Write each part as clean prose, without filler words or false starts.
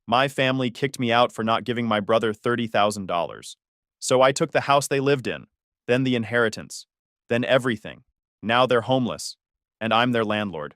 My family kicked me out for not giving my brother $30,000. So I took the house they lived in, then the inheritance, then everything. Now they're homeless, and I'm their landlord.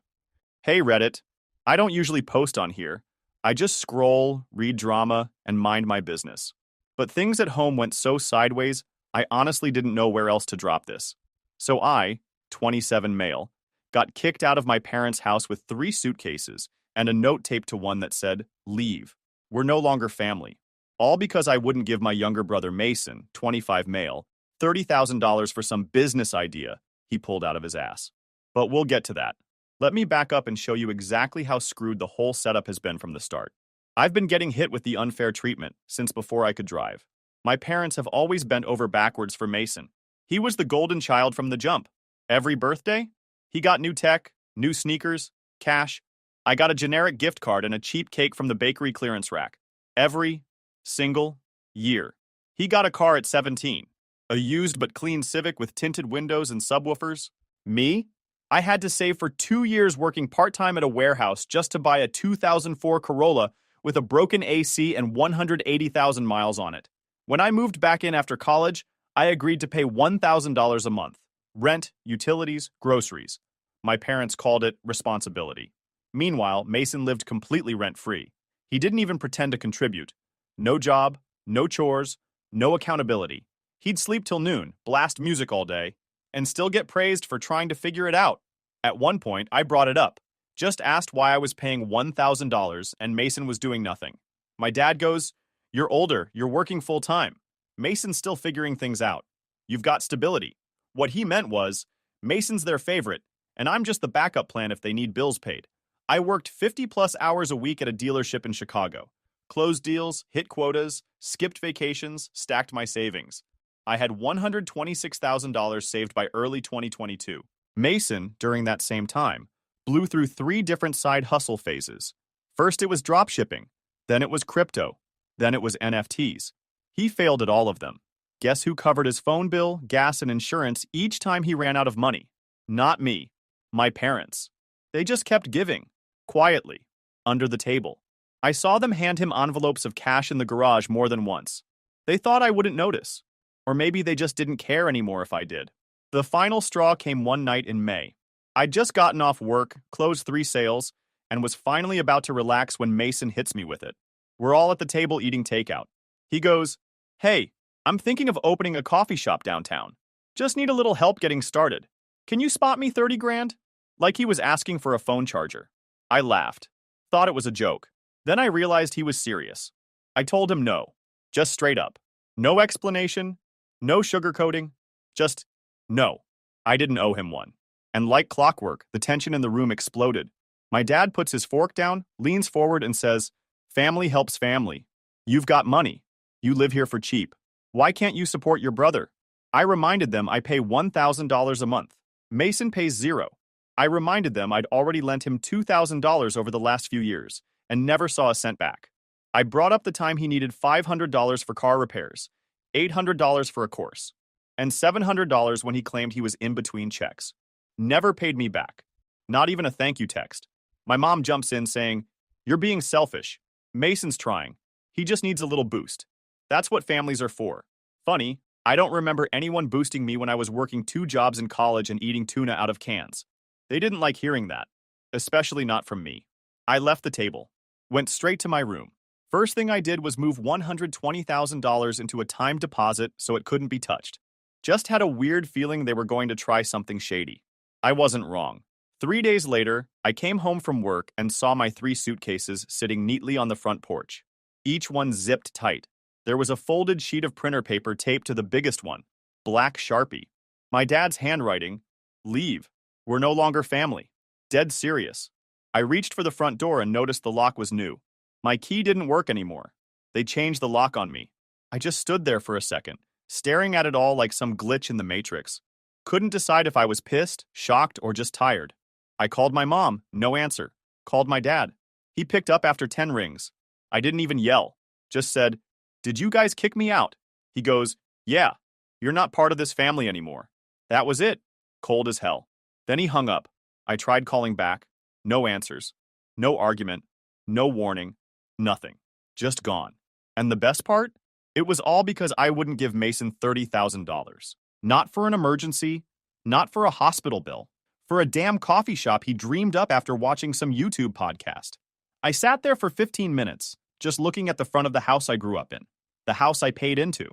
Hey Reddit, I don't usually post on here. I just scroll, read drama, and mind my business. But things at home went so sideways, I honestly didn't know where else to drop this. So I, 27 male, got kicked out of my parents' house with 3 suitcases and a note taped to one that said, "Leave. We're no longer family." All because I wouldn't give my younger brother Mason, 25 male, $30,000 for some business idea he pulled out of his ass. But we'll get to that. Let me back up and show you exactly how screwed the whole setup has been from the start. I've been getting hit with the unfair treatment since before I could drive. My parents have always bent over backwards for Mason. He was the golden child from the jump. Every birthday, he got new tech, new sneakers, cash. I got a generic gift card and a cheap cake from the bakery clearance rack. Every single year. He got a car at 17. A used but clean Civic with tinted windows and subwoofers. Me? I had to save for 2 years working part-time at a warehouse just to buy a 2004 Corolla with a broken AC and 180,000 miles on it. When I moved back in after college, I agreed to pay $1,000 a month. Rent, utilities, groceries. My parents called it responsibility. Meanwhile, Mason lived completely rent-free. He didn't even pretend to contribute. No job, no chores, no accountability. He'd sleep till noon, blast music all day, and still get praised for trying to figure it out. At one point, I brought it up. Just asked why I was paying $1,000 and Mason was doing nothing. My dad goes, "You're older, you're working full-time. Mason's still figuring things out. You've got stability." What he meant was, Mason's their favorite, and I'm just the backup plan if they need bills paid. I worked 50-plus hours a week at a dealership in Chicago. Closed deals, hit quotas, skipped vacations, stacked my savings. I had $126,000 saved by early 2022. Mason, during that same time, blew through 3 different side hustle phases. First it was dropshipping, then it was crypto, then it was NFTs. He failed at all of them. Guess who covered his phone bill, gas, and insurance each time he ran out of money? Not me. My parents. They just kept giving, quietly, under the table. I saw them hand him envelopes of cash in the garage more than once. They thought I wouldn't notice. Or maybe they just didn't care anymore if I did. The final straw came one night in May. I'd just gotten off work, closed 3 sales, and was finally about to relax when Mason hits me with it. We're all at the table eating takeout. He goes, "Hey, I'm thinking of opening a coffee shop downtown. Just need a little help getting started. Can you spot me 30 grand?" Like he was asking for a phone charger. I laughed. Thought it was a joke. Then I realized he was serious. I told him no. Just straight up. No explanation. No sugarcoating. Just no. I didn't owe him one. And like clockwork, the tension in the room exploded. My dad puts his fork down, leans forward, and says, "Family helps family. You've got money. You live here for cheap. Why can't you support your brother?" I reminded them I pay $1,000 a month. Mason pays 0. I reminded them I'd already lent him $2,000 over the last few years and never saw a cent back. I brought up the time he needed $500 for car repairs, $800 for a course, and $700 when he claimed he was in between checks. Never paid me back. Not even a thank you text. My mom jumps in saying, "You're being selfish. Mason's trying. He just needs a little boost." That's what families are for. Funny, I don't remember anyone boosting me when I was working 2 jobs in college and eating tuna out of cans. They didn't like hearing that, especially not from me. I left the table, went straight to my room. First thing I did was move $120,000 into a time deposit so it couldn't be touched. Just had a weird feeling they were going to try something shady. I wasn't wrong. 3 days later, I came home from work and saw my 3 suitcases sitting neatly on the front porch. Each one zipped tight. There was a folded sheet of printer paper taped to the biggest one, black Sharpie. My dad's handwriting, "Leave. We're no longer family." Dead serious. I reached for the front door and noticed the lock was new. My key didn't work anymore. They changed the lock on me. I just stood there for a second, staring at it all like some glitch in the Matrix. Couldn't decide if I was pissed, shocked, or just tired. I called my mom, no answer. Called my dad. He picked up after 10 rings. I didn't even yell. Just said, "Did you guys kick me out?" He goes, "Yeah, you're not part of this family anymore." That was it. Cold as hell. Then he hung up. I tried calling back. No answers. No argument. No warning. Nothing. Just gone. And the best part? It was all because I wouldn't give Mason $30,000. Not for an emergency, not for a hospital bill, for a damn coffee shop he dreamed up after watching some YouTube podcast. I sat there for 15 minutes, just looking at the front of the house I grew up in, the house I paid into,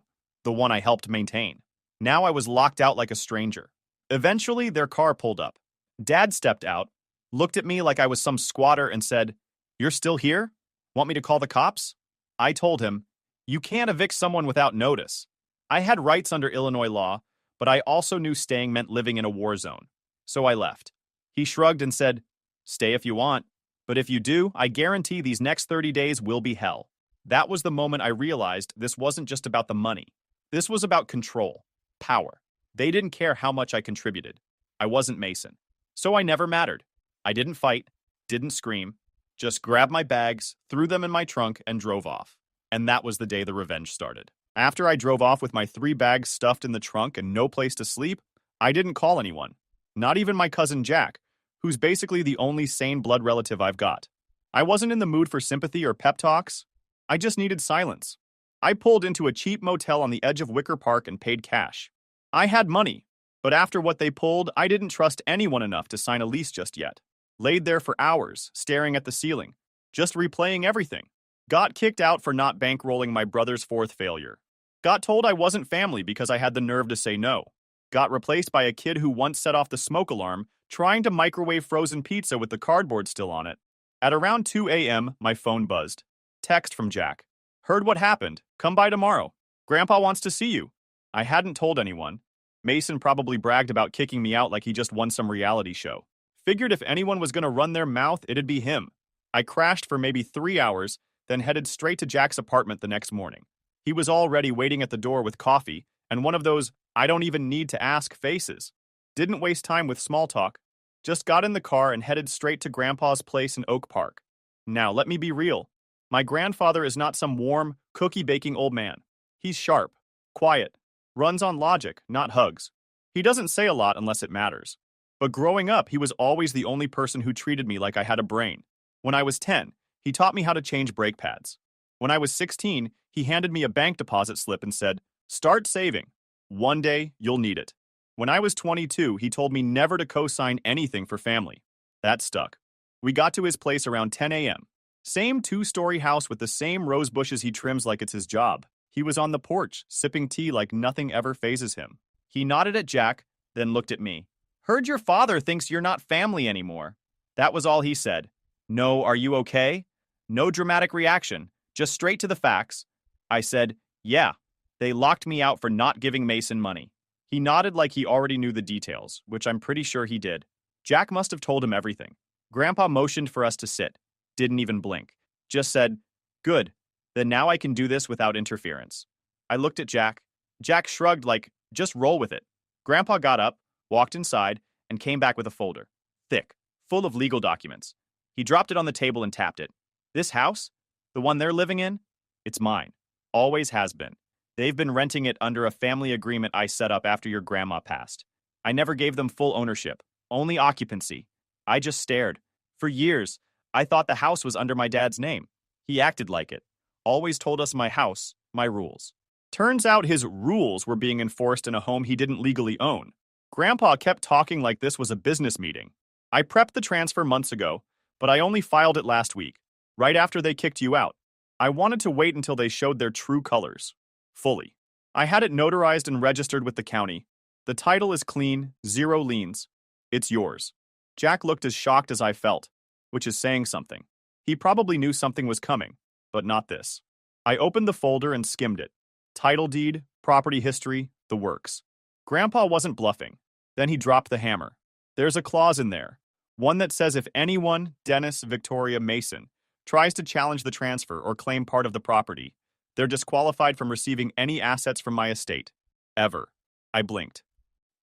the one I helped maintain. Now I was locked out like a stranger. Eventually, their car pulled up. Dad stepped out, looked at me like I was some squatter and said, "You're still here? Want me to call the cops?" I told him, "You can't evict someone without notice." I had rights under Illinois law, but I also knew staying meant living in a war zone. So I left. He shrugged and said, "Stay if you want. But if you do, I guarantee these next 30 days will be hell." That was the moment I realized this wasn't just about the money. This was about control, power. They didn't care how much I contributed. I wasn't Mason. So I never mattered. I didn't fight, didn't scream, just grabbed my bags, threw them in my trunk, and drove off. And that was the day the revenge started. After I drove off with my 3 bags stuffed in the trunk and no place to sleep, I didn't call anyone. Not even my cousin Jack, who's basically the only sane blood relative I've got. I wasn't in the mood for sympathy or pep talks. I just needed silence. I pulled into a cheap motel on the edge of Wicker Park and paid cash. I had money, but after what they pulled, I didn't trust anyone enough to sign a lease just yet. Laid there for hours, staring at the ceiling, just replaying everything. Got kicked out for not bankrolling my brother's 4th failure. Got told I wasn't family because I had the nerve to say no. Got replaced by a kid who once set off the smoke alarm trying to microwave frozen pizza with the cardboard still on it. At around 2 a.m., my phone buzzed. Text from Jack. "Heard what happened. Come by tomorrow. Grandpa wants to see you." I hadn't told anyone. Mason probably bragged about kicking me out like he just won some reality show. Figured if anyone was going to run their mouth, it'd be him. I crashed for maybe 3 hours, then headed straight to Jack's apartment the next morning. He was already waiting at the door with coffee and one of those "I don't even need to ask" faces. Didn't waste time with small talk. Just got in the car and headed straight to Grandpa's place in Oak Park. Now, let me be real. My grandfather is not some warm, cookie-baking old man. He's sharp, quiet, runs on logic, not hugs. He doesn't say a lot unless it matters. But growing up, he was always the only person who treated me like I had a brain. When I was 10, he taught me how to change brake pads. When I was 16, he handed me a bank deposit slip and said, "Start saving. One day, you'll need it." When I was 22, he told me never to co-sign anything for family. That stuck. We got to his place around 10 a.m. Same 2-story house with the same rose bushes he trims like it's his job. He was on the porch, sipping tea like nothing ever phases him. He nodded at Jack, then looked at me. "Heard your father thinks you're not family anymore." That was all he said. No, "Are you okay?" No dramatic reaction, just straight to the facts. I said, "Yeah, they locked me out for not giving Mason money." He nodded like he already knew the details, which I'm pretty sure he did. Jack must have told him everything. Grandpa motioned for us to sit. Didn't even blink. Just said, "Good. Then now I can do this without interference." I looked at Jack. Jack shrugged like, "Just roll with it." Grandpa got up, walked inside, and came back with a folder. Thick, full of legal documents. He dropped it on the table and tapped it. "This house? The one they're living in? It's mine. Always has been. They've been renting it under a family agreement I set up after your grandma passed. I never gave them full ownership, only occupancy. I just stared. For years, I thought the house was under my dad's name. He acted like it. Always told us my house, my rules. Turns out his rules were being enforced in a home he didn't legally own. Grandpa kept talking like this was a business meeting. I prepped the transfer months ago, but I only filed it last week, right after they kicked you out. I wanted to wait until they showed their true colors. Fully. I had it notarized and registered with the county. The title is clean, 0 liens. It's yours." Jack looked as shocked as I felt, which is saying something. He probably knew something was coming, but not this. I opened the folder and skimmed it. Title deed, property history, the works. Grandpa wasn't bluffing. Then he dropped the hammer. There's a clause in there. One that says if anyone, Dennis Victoria Mason, tries to challenge the transfer or claim part of the property, they're disqualified from receiving any assets from my estate. Ever. I blinked.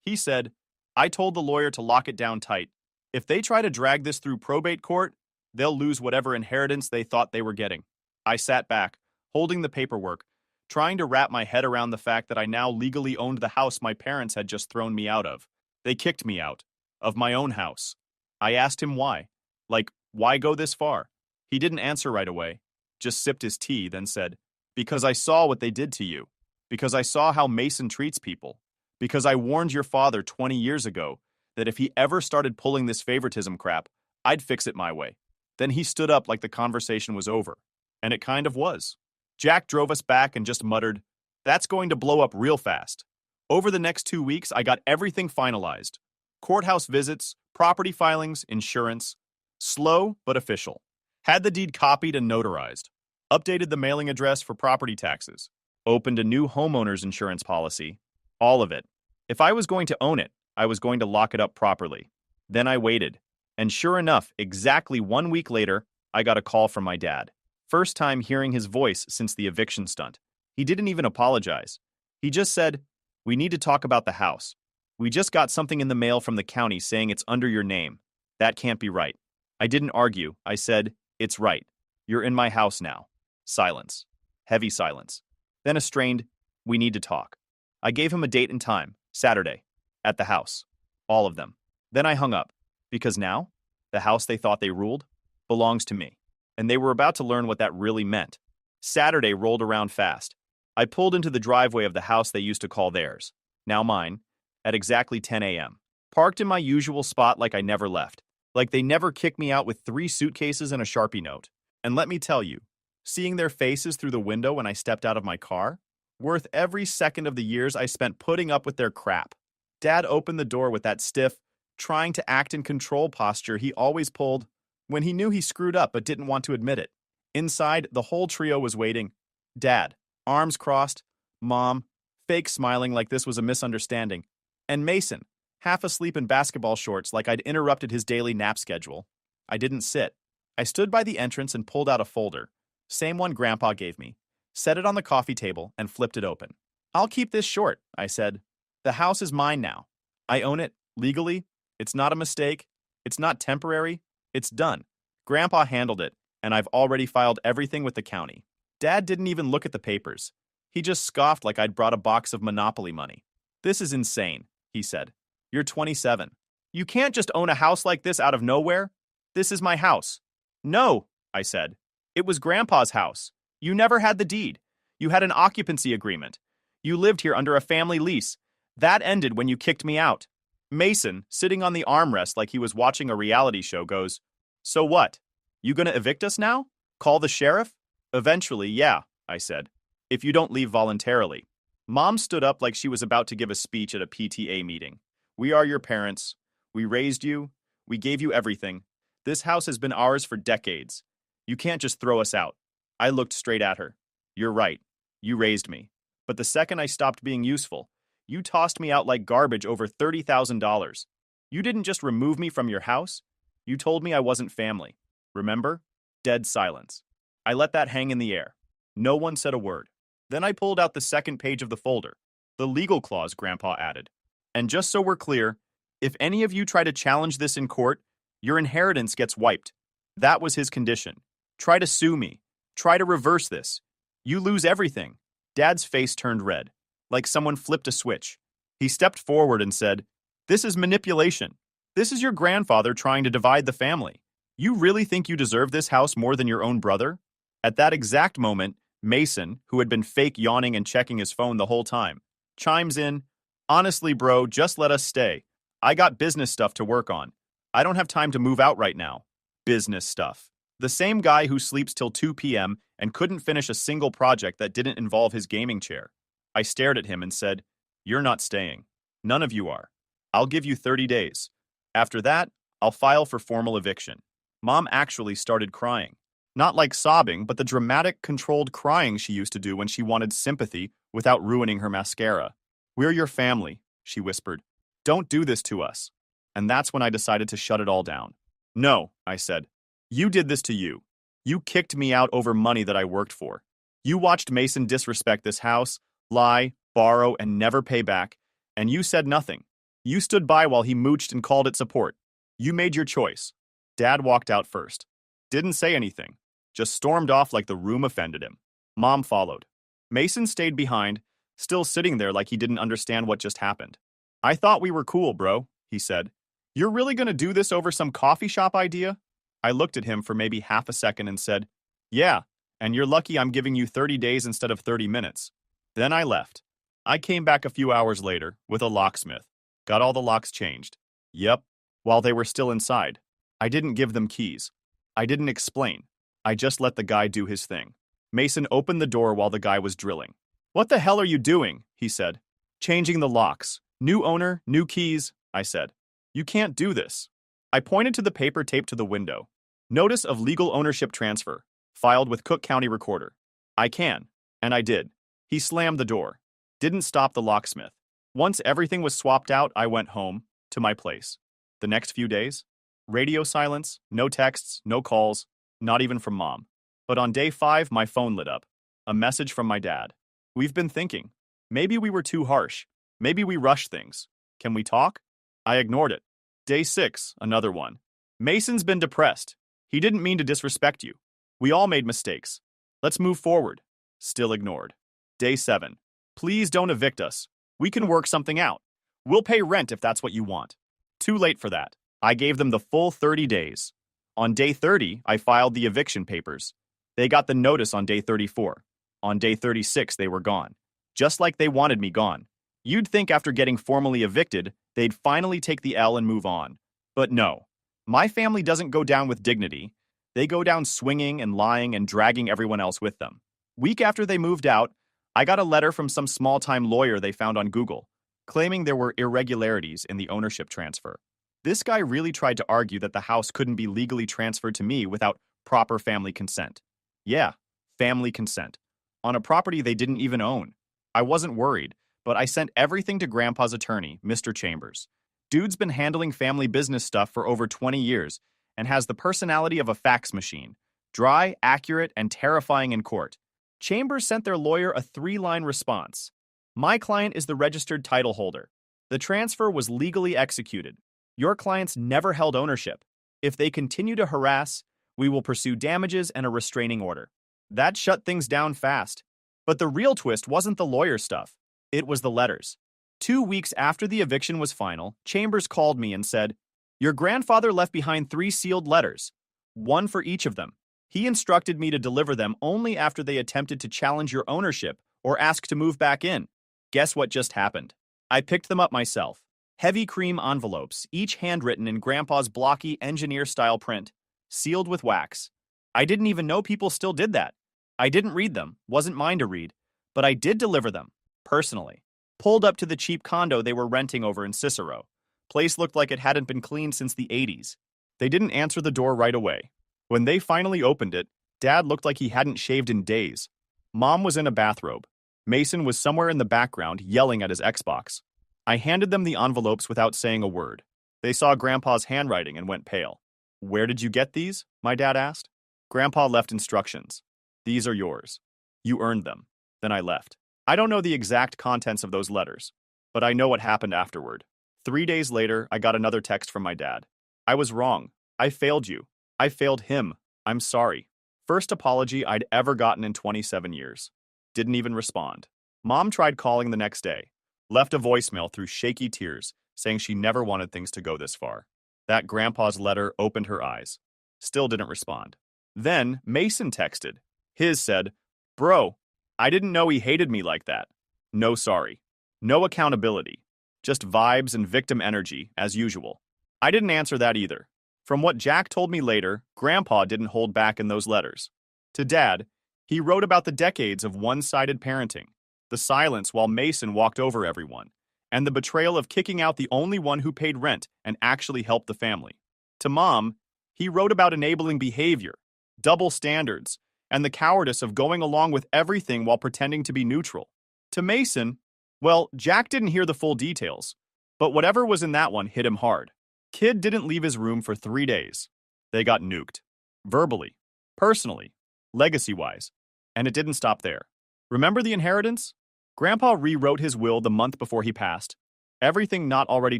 He said, "I told the lawyer to lock it down tight. If they try to drag this through probate court, they'll lose whatever inheritance they thought they were getting." I sat back, holding the paperwork, trying to wrap my head around the fact that I now legally owned the house my parents had just thrown me out of. They kicked me out. Of my own house. I asked him why. Like, why go this far? He didn't answer right away. just sipped his tea, then said, "Because I saw what they did to you. Because I saw how Mason treats people. Because I warned your father 20 years ago that if he ever started pulling this favoritism crap, I'd fix it my way." Then he stood up like the conversation was over. And it kind of was. Jack drove us back and just muttered, "That's going to blow up real fast." Over the next 2 weeks, I got everything finalized. Courthouse visits, property filings, insurance. Slow, but official. Had the deed copied and notarized. Updated the mailing address for property taxes. Opened a new homeowner's insurance policy. All of it. If I was going to own it, I was going to lock it up properly. Then I waited. And sure enough, exactly 1 week later, I got a call from my dad. First time hearing his voice since the eviction stunt. He didn't even apologize. He just said, "We need to talk about the house. We just got something in the mail from the county saying it's under your name. That can't be right." I didn't argue. I said, "It's right. You're in my house now." Silence. Heavy silence. Then a strained, "We need to talk." I gave him a date and time, Saturday, at the house. All of them. Then I hung up. Because now, the house they thought they ruled belongs to me. And they were about to learn what that really meant. Saturday rolled around fast. I pulled into the driveway of the house they used to call theirs, now mine, at exactly 10 a.m. Parked in my usual spot like I never left. Like they never kicked me out with 3 suitcases and a Sharpie note. And let me tell you, seeing their faces through the window when I stepped out of my car, worth every second of the years I spent putting up with their crap. Dad opened the door with that stiff, trying to act in control posture he always pulled when he knew he screwed up but didn't want to admit it. Inside, the whole trio was waiting. Dad, arms crossed, Mom, fake smiling like this was a misunderstanding, and Mason, half asleep in basketball shorts like I'd interrupted his daily nap schedule. I didn't sit. I stood by the entrance and pulled out a folder, same one Grandpa gave me, set it on the coffee table, and flipped it open. "I'll keep this short," I said. "The house is mine now. I own it, legally. It's not a mistake. It's not temporary. It's done. Grandpa handled it, and I've already filed everything with the county." Dad didn't even look at the papers. He just scoffed like I'd brought a box of Monopoly money. "This is insane," he said. "You're 27. You can't just own a house like this out of nowhere. This is my house." "No," I said. "It was Grandpa's house. You never had the deed. You had an occupancy agreement. You lived here under a family lease. That ended when you kicked me out." Mason, sitting on the armrest like he was watching a reality show, goes, "So what? You gonna evict us now? Call the sheriff?" "Eventually, yeah," I said. "If you don't leave voluntarily." Mom stood up like she was about to give a speech at a PTA meeting. "We are your parents. We raised you. We gave you everything. This house has been ours for decades. You can't just throw us out." I looked straight at her. "You're right. You raised me. But the second I stopped being useful, you tossed me out like garbage over $30,000. You didn't just remove me from your house. You told me I wasn't family. Remember?" Dead silence. I let that hang in the air. No one said a word. Then I pulled out the second page of the folder. "The legal clause," Grandpa added. "And just so we're clear, if any of you try to challenge this in court, your inheritance gets wiped." That was his condition. Try to sue me. Try to reverse this. You lose everything. Dad's face turned red, like someone flipped a switch. He stepped forward and said, "This is manipulation. This is your grandfather trying to divide the family. You really think you deserve this house more than your own brother?" At that exact moment, Mason, who had been fake yawning and checking his phone the whole time, chimes in, "Honestly, bro, just let us stay. I got business stuff to work on. I don't have time to move out right now." Business stuff. The same guy who sleeps till 2 p.m. and couldn't finish a single project that didn't involve his gaming chair. I stared at him and said, "You're not staying. None of you are. I'll give you 30 days. After that, I'll file for formal eviction." Mom actually started crying. Not like sobbing, but the dramatic, controlled crying she used to do when she wanted sympathy without ruining her mascara. "We're your family," she whispered. "Don't do this to us." And that's when I decided to shut it all down. "No," I said. "You did this to you. You kicked me out over money that I worked for. You watched Mason disrespect this house, lie, borrow, and never pay back, and you said nothing. You stood by while he mooched and called it support. You made your choice." Dad walked out first. Didn't say anything. Just stormed off like the room offended him. Mom followed. Mason stayed behind, still sitting there like he didn't understand what just happened. "I thought we were cool, bro," he said. "You're really gonna do this over some coffee shop idea?" I looked at him for maybe half a second and said, "Yeah, And you're lucky I'm giving you 30 days instead of 30 minutes. Then I left. I came back a few hours later with a locksmith. Got all the locks changed. Yep, while they were still inside. I didn't give them keys. I didn't explain. I just let the guy do his thing. Mason opened the door while the guy was drilling. "What the hell are you doing?" he said. "Changing the locks. New owner, new keys," I said. "You can't do this." I pointed to the paper taped to the window. "Notice of legal ownership transfer, filed with Cook County Recorder." "I can." And I did. He slammed the door. Didn't stop the locksmith. Once everything was swapped out, I went home, to my place. The next few days? Radio silence, no texts, no calls, not even from Mom. But on day 5, my phone lit up. A message from my dad. "We've been thinking. Maybe we were too harsh. Maybe we rushed things. Can we talk?" I ignored it. Day 6, another one. "Mason's been depressed. He didn't mean to disrespect you. We all made mistakes. Let's move forward." Still ignored. Day 7. "Please don't evict us. We can work something out. We'll pay rent if that's what you want." Too late for that. I gave them the full 30 days. On day 30, I filed the eviction papers. They got the notice on day 34. On day 36, they were gone. Just like they wanted me gone. You'd think after getting formally evicted, they'd finally take the L and move on. But no. My family doesn't go down with dignity. They go down swinging and lying and dragging everyone else with them. Week after they moved out, I got a letter from some small-time lawyer they found on Google, claiming there were irregularities in the ownership transfer. This guy really tried to argue that the house couldn't be legally transferred to me without proper family consent. Yeah, family consent. On a property they didn't even own. I wasn't worried, but I sent everything to Grandpa's attorney, Mr. Chambers. Dude's been handling family business stuff for over 20 years and has the personality of a fax machine. Dry, accurate, and terrifying in court. Chambers sent their lawyer a 3-line response. "My client is the registered title holder. The transfer was legally executed. Your clients never held ownership. If they continue to harass, we will pursue damages and a restraining order." That shut things down fast. But the real twist wasn't the lawyer stuff. It was the letters. 2 weeks after the eviction was final, Chambers called me and said, "Your grandfather left behind 3 sealed letters, one for each of them. He instructed me to deliver them only after they attempted to challenge your ownership or ask to move back in." Guess what just happened? I picked them up myself. Heavy cream envelopes, each handwritten in Grandpa's blocky engineer-style print, sealed with wax. I didn't even know people still did that. I didn't read them, wasn't mine to read, but I did deliver them, personally. Pulled up to the cheap condo they were renting over in Cicero. Place looked like it hadn't been cleaned since the 80s. They didn't answer the door right away. When they finally opened it, Dad looked like he hadn't shaved in days. Mom was in a bathrobe. Mason was somewhere in the background yelling at his Xbox. I handed them the envelopes without saying a word. They saw Grandpa's handwriting and went pale. "Where did you get these?" my dad asked. Grandpa left instructions. "These are yours. You earned them." Then I left. I don't know the exact contents of those letters, but I know what happened afterward. 3 days later, I got another text from my dad. "I was wrong. I failed you. I failed him. I'm sorry." First apology I'd ever gotten in 27 years. Didn't even respond. Mom tried calling the next day. Left a voicemail through shaky tears, saying she never wanted things to go this far. That Grandpa's letter opened her eyes. Still didn't respond. Then Mason texted. His said, "Bro, I didn't know he hated me like that. No sorry. No accountability. Just vibes and victim energy, as usual." I didn't answer that either. From what Jack told me later, Grandpa didn't hold back in those letters. To Dad, he wrote about the decades of one-sided parenting, the silence while Mason walked over everyone, and the betrayal of kicking out the only one who paid rent and actually helped the family. To Mom, he wrote about enabling behavior, double standards, and the cowardice of going along with everything while pretending to be neutral. To Mason, well, Jack didn't hear the full details, but whatever was in that one hit him hard. Kid didn't leave his room for 3 days. They got nuked. Verbally, personally, legacy-wise. And it didn't stop there. Remember the inheritance? Grandpa rewrote his will the month before he passed. Everything not already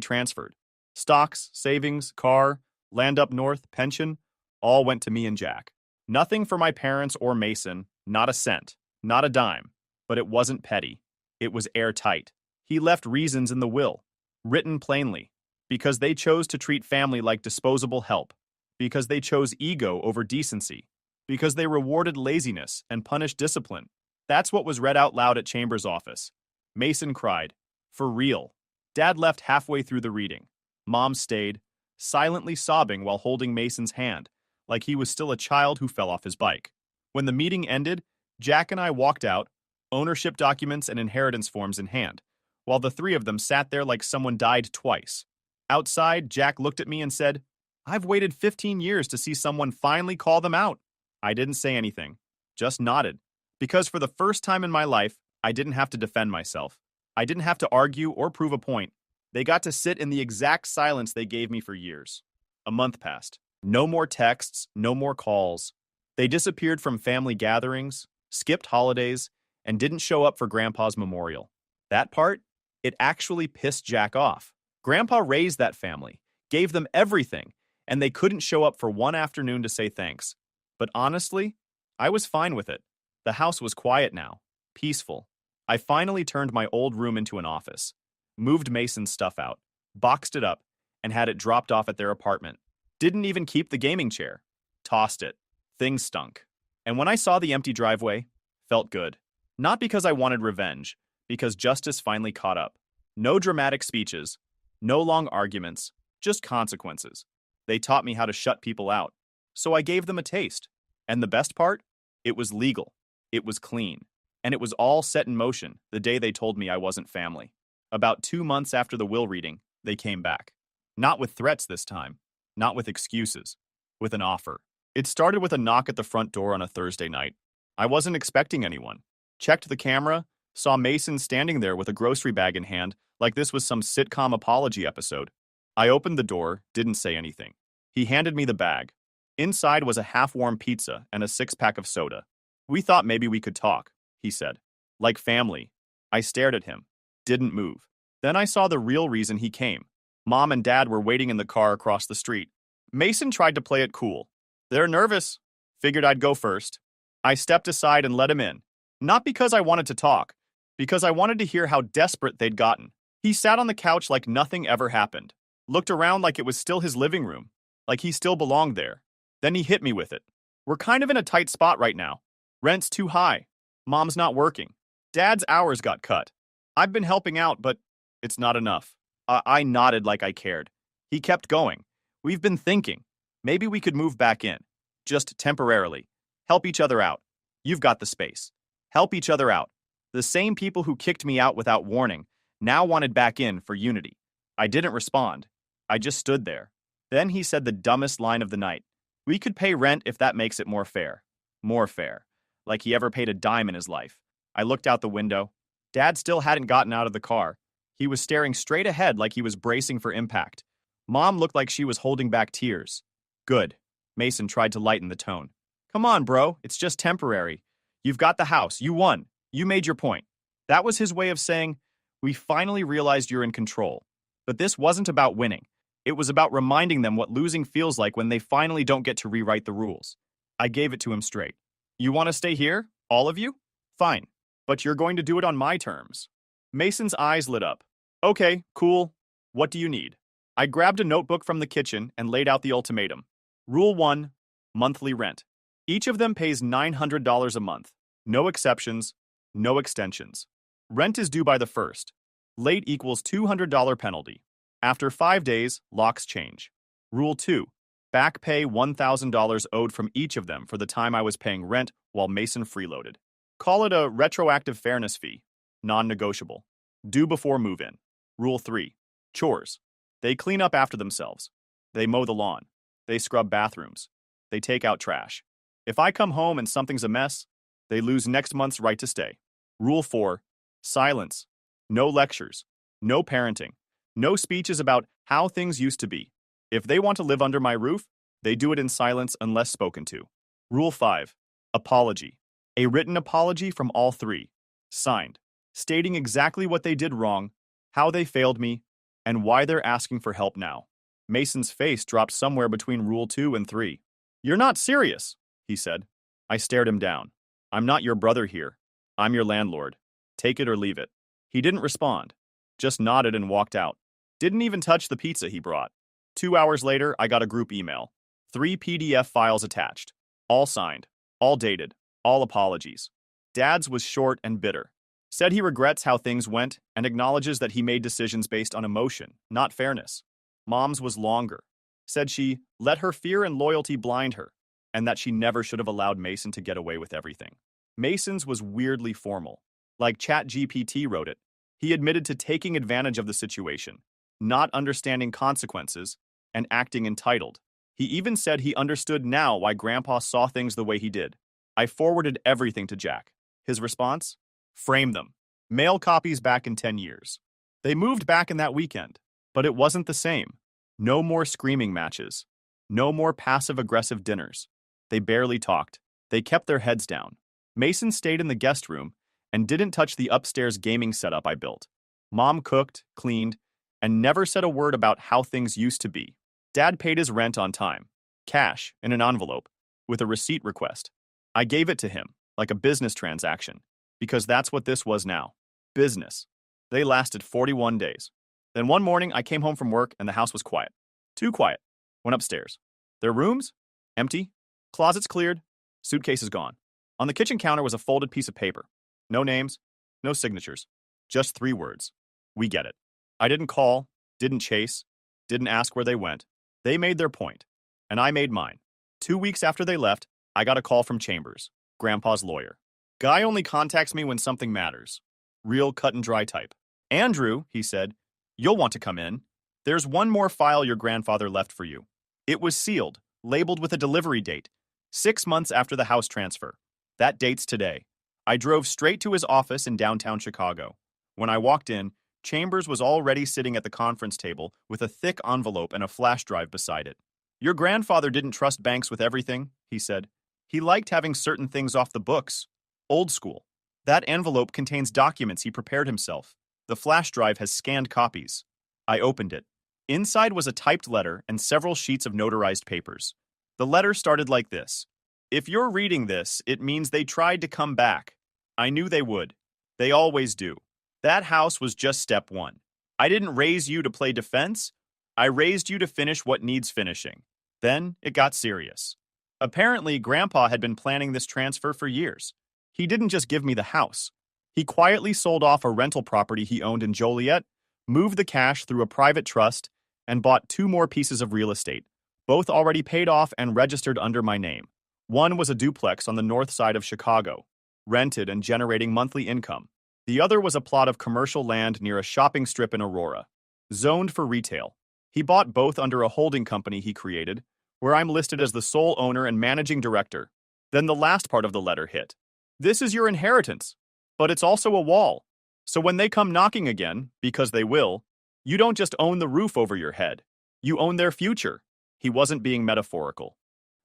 transferred. Stocks, savings, car, land up north, pension, all went to me and Jack. Nothing for my parents or Mason, not a cent, not a dime. But it wasn't petty. It was airtight. He left reasons in the will, written plainly. Because they chose to treat family like disposable help. Because they chose ego over decency. Because they rewarded laziness and punished discipline. That's what was read out loud at Chambers' office. Mason cried. For real. Dad left halfway through the reading. Mom stayed, silently sobbing while holding Mason's hand, like he was still a child who fell off his bike. When the meeting ended, Jack and I walked out, ownership documents and inheritance forms in hand, while the three of them sat there like someone died twice. Outside, Jack looked at me and said, I've waited 15 years to see someone finally call them out. I didn't say anything, just nodded, because for the first time in my life, I didn't have to defend myself. I didn't have to argue or prove a point. They got to sit in the exact silence they gave me for years. A month passed. No more texts, no more calls. They disappeared from family gatherings, skipped holidays, and didn't show up for Grandpa's memorial. That part, it actually pissed Jack off. Grandpa raised that family, gave them everything, and they couldn't show up for one afternoon to say thanks. But honestly, I was fine with it. The house was quiet now, peaceful. I finally turned my old room into an office, moved Mason's stuff out, boxed it up, and had it dropped off at their apartment. Didn't even keep the gaming chair. Tossed it. Things stunk. And when I saw the empty driveway, felt good. Not because I wanted revenge, because justice finally caught up. No dramatic speeches, no long arguments, just consequences. They taught me how to shut people out. So I gave them a taste. And the best part? It was legal. It was clean. And it was all set in motion the day they told me I wasn't family. About 2 months after the will reading, they came back. Not with threats this time. Not with excuses. With an offer. It started with a knock at the front door on a Thursday night. I wasn't expecting anyone. Checked the camera, saw Mason standing there with a grocery bag in hand like this was some sitcom apology episode. I opened the door, didn't say anything. He handed me the bag. Inside was a half-warm pizza and a 6-pack of soda. We thought maybe we could talk, he said. Like family. I stared at him. Didn't move. Then I saw the real reason he came. Mom and Dad were waiting in the car across the street. Mason tried to play it cool. They're nervous. Figured I'd go first. I stepped aside and let him in. Not because I wanted to talk, because I wanted to hear how desperate they'd gotten. He sat on the couch like nothing ever happened. Looked around like it was still his living room. Like he still belonged there. Then he hit me with it. We're kind of in a tight spot right now. Rent's too high. Mom's not working. Dad's hours got cut. I've been helping out, but it's not enough. I nodded like I cared. He kept going. We've been thinking. Maybe we could move back in. Just temporarily. Help each other out. You've got the space. Help each other out. The same people who kicked me out without warning now wanted back in for unity. I didn't respond. I just stood there. Then he said the dumbest line of the night. We could pay rent if that makes it more fair. More fair. Like he ever paid a dime in his life. I looked out the window. Dad still hadn't gotten out of the car. He was staring straight ahead like he was bracing for impact. Mom looked like she was holding back tears. Good. Mason tried to lighten the tone. Come on, bro. It's just temporary. You've got the house. You won. You made your point. That was his way of saying, we finally realized you're in control. But this wasn't about winning. It was about reminding them what losing feels like when they finally don't get to rewrite the rules. I gave it to him straight. You want to stay here? All of you? Fine. But you're going to do it on my terms. Mason's eyes lit up. Okay, cool. What do you need? I grabbed a notebook from the kitchen and laid out the ultimatum. Rule 1, monthly rent. Each of them pays $900 a month. No exceptions, no extensions. Rent is due by the 1st. Late equals $200 penalty. After 5 days, locks change. Rule 2, back pay $1,000 owed from each of them for the time I was paying rent while Mason freeloaded. Call it a retroactive fairness fee. Non-negotiable. Due before move-in. Rule 3, chores. They clean up after themselves. They mow the lawn. They scrub bathrooms. They take out trash. If I come home and something's a mess, they lose next month's right to stay. Rule 4, silence. No lectures. No parenting. No speeches about how things used to be. If they want to live under my roof, they do it in silence unless spoken to. Rule 5, apology. A written apology from all three. Signed. Stating exactly what they did wrong, how they failed me, and why they're asking for help now. Mason's face dropped somewhere between Rule 2 and 3. You're not serious, he said. I stared him down. I'm not your brother here. I'm your landlord. Take it or leave it. He didn't respond. Just nodded and walked out. Didn't even touch the pizza he brought. 2 hours later, I got a group email. 3 PDF files attached. All signed. All dated, all apologies. Dad's was short and bitter. Said he regrets how things went and acknowledges that he made decisions based on emotion, not fairness. Mom's was longer. Said she let her fear and loyalty blind her, and that she never should have allowed Mason to get away with everything. Mason's was weirdly formal. Like ChatGPT wrote it, he admitted to taking advantage of the situation, not understanding consequences, and acting entitled. He even said he understood now why Grandpa saw things the way he did. I forwarded everything to Jack. His response? Frame them. Mail copies back in 10 years. They moved back in that weekend, but it wasn't the same. No more screaming matches. No more passive-aggressive dinners. They barely talked. They kept their heads down. Mason stayed in the guest room and didn't touch the upstairs gaming setup I built. Mom cooked, cleaned, and never said a word about how things used to be. Dad paid his rent on time, cash in an envelope, with a receipt request. I gave it to him, like a business transaction, because that's what this was now. Business. They lasted 41 days. Then one morning, I came home from work and the house was quiet. Too quiet. Went upstairs. Their rooms? Empty. Closets cleared. Suitcases gone. On the kitchen counter was a folded piece of paper. No names, no signatures. Just 3 words. We get it. I didn't call, didn't chase, didn't ask where they went. They made their point, and I made mine. 2 weeks after they left, I got a call from Chambers, Grandpa's lawyer. Guy only contacts me when something matters. Real cut and dry type. Andrew, he said, you'll want to come in. There's one more file your grandfather left for you. It was sealed, labeled with a delivery date, 6 months after the house transfer. That date's today. I drove straight to his office in downtown Chicago. When I walked in, Chambers was already sitting at the conference table with a thick envelope and a flash drive beside it. Your grandfather didn't trust banks with everything, he said. He liked having certain things off the books. Old school. That envelope contains documents he prepared himself. The flash drive has scanned copies. I opened it. Inside was a typed letter and several sheets of notarized papers. The letter started like this. If you're reading this, it means they tried to come back. I knew they would. They always do. That house was just step 1. I didn't raise you to play defense. I raised you to finish what needs finishing. Then it got serious. Apparently, Grandpa had been planning this transfer for years. He didn't just give me the house. He quietly sold off a rental property he owned in Joliet, moved the cash through a private trust, and bought 2 more pieces of real estate, both already paid off and registered under my name. One was a duplex on the north side of Chicago, rented and generating monthly income. The other was a plot of commercial land near a shopping strip in Aurora, zoned for retail. He bought both under a holding company he created, where I'm listed as the sole owner and managing director. Then the last part of the letter hit. This is your inheritance, but it's also a wall. So when they come knocking again, because they will, you don't just own the roof over your head. You own their future. He wasn't being metaphorical.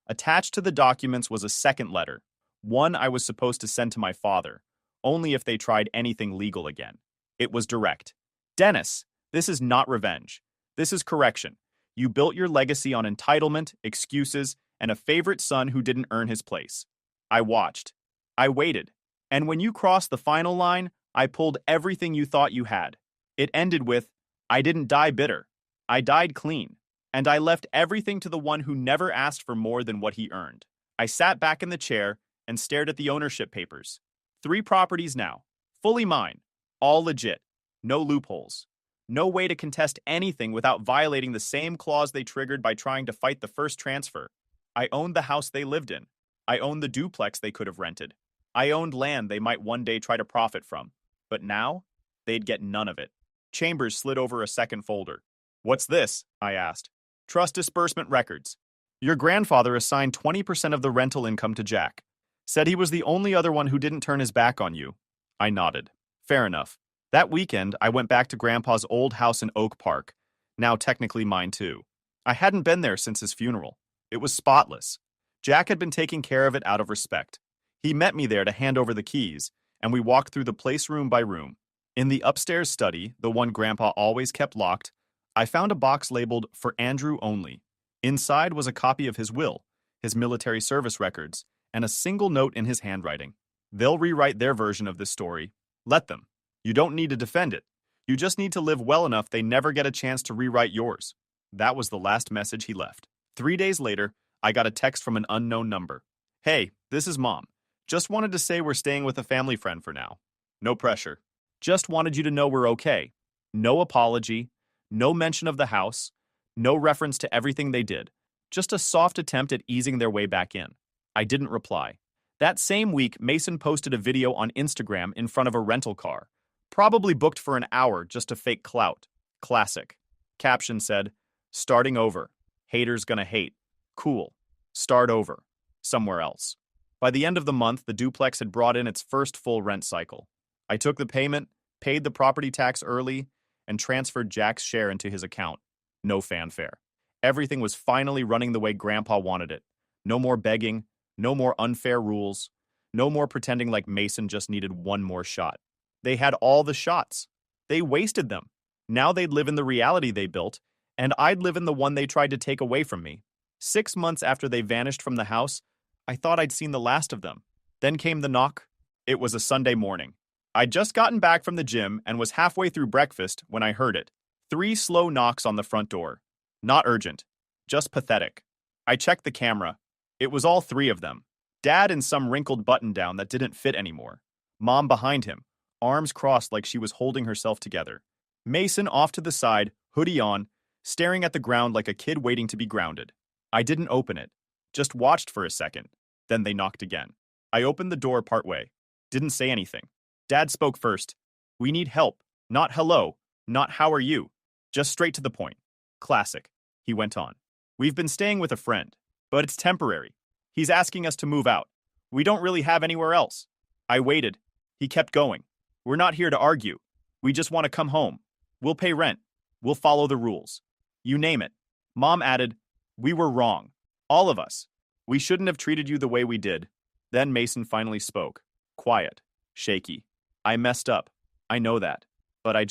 Attached to the documents was a second letter, one I was supposed to send to my father, only if they tried anything legal again. It was direct. Dennis, this is not revenge. This is correction. You built your legacy on entitlement, excuses, and a favorite son who didn't earn his place. I watched. I waited. And when you crossed the final line, I pulled everything you thought you had. It ended with, I didn't die bitter. I died clean. And I left everything to the one who never asked for more than what he earned. I sat back in the chair and stared at the ownership papers. 3 properties now, fully mine, all legit, no loopholes. No way to contest anything without violating the same clause they triggered by trying to fight the first transfer. I owned the house they lived in. I owned the duplex they could have rented. I owned land they might one day try to profit from. But now, they'd get none of it. Chambers slid over a second folder. What's this? I asked. Trust disbursement records. Your grandfather assigned 20% of the rental income to Jack. Said he was the only other one who didn't turn his back on you. I nodded. Fair enough. That weekend, I went back to Grandpa's old house in Oak Park, now technically mine too. I hadn't been there since his funeral. It was spotless. Jack had been taking care of it out of respect. He met me there to hand over the keys, and we walked through the place room by room. In the upstairs study, the one Grandpa always kept locked, I found a box labeled "For Andrew Only." Inside was a copy of his will, his military service records, and a single note in his handwriting. They'll rewrite their version of this story. Let them. You don't need to defend it. You just need to live well enough they never get a chance to rewrite yours. That was the last message he left. 3 days later, I got a text from an unknown number. Hey, this is Mom. Just wanted to say we're staying with a family friend for now. No pressure. Just wanted you to know we're okay. No apology, no mention of the house, no reference to everything they did. Just a soft attempt at easing their way back in. I didn't reply. That same week, Mason posted a video on Instagram in front of a rental car. Probably booked for an hour just to fake clout. Classic. Caption said, "Starting over. Haters gonna hate. Cool. Start over. Somewhere else." By the end of the month, the duplex had brought in its first full rent cycle. I took the payment, paid the property tax early, and transferred Jack's share into his account. No fanfare. Everything was finally running the way Grandpa wanted it. No more begging, no more unfair rules, no more pretending like Mason just needed one more shot. They had all the shots. They wasted them. Now they'd live in the reality they built, and I'd live in the one they tried to take away from me. 6 months after they vanished from the house, I thought I'd seen the last of them. Then came the knock. It was a Sunday morning. I'd just gotten back from the gym and was halfway through breakfast when I heard it. 3 slow knocks on the front door. Not urgent, just pathetic. I checked the camera. It was all 3 of them. Dad in some wrinkled button-down that didn't fit anymore. Mom behind him, arms crossed like she was holding herself together. Mason off to the side, hoodie on, staring at the ground like a kid waiting to be grounded. I didn't open it, just watched for a second. Then they knocked again. I opened the door partway. Didn't say anything. Dad spoke first. "We need help. Not hello. Not how are you. Just straight to the point." Classic. He went on. "We've been staying with a friend, but it's temporary. He's asking us to move out. We don't really have anywhere else." I waited. He kept going. "We're not here to argue. We just want to come home. We'll pay rent. We'll follow the rules. You name it." Mom added, "We were wrong. All of us. We shouldn't have treated you the way we did." Then Mason finally spoke. Quiet. Shaky. "I messed up. I know that. But I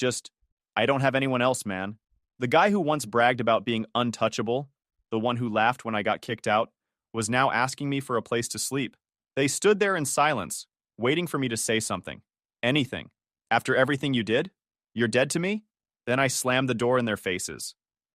don't have anyone else, man." The guy who once bragged about being untouchable, the one who laughed when I got kicked out, was now asking me for a place to sleep. They stood there in silence, waiting for me to say something. Anything. "After everything you did? You're dead to me?" Then I slammed the door in their faces.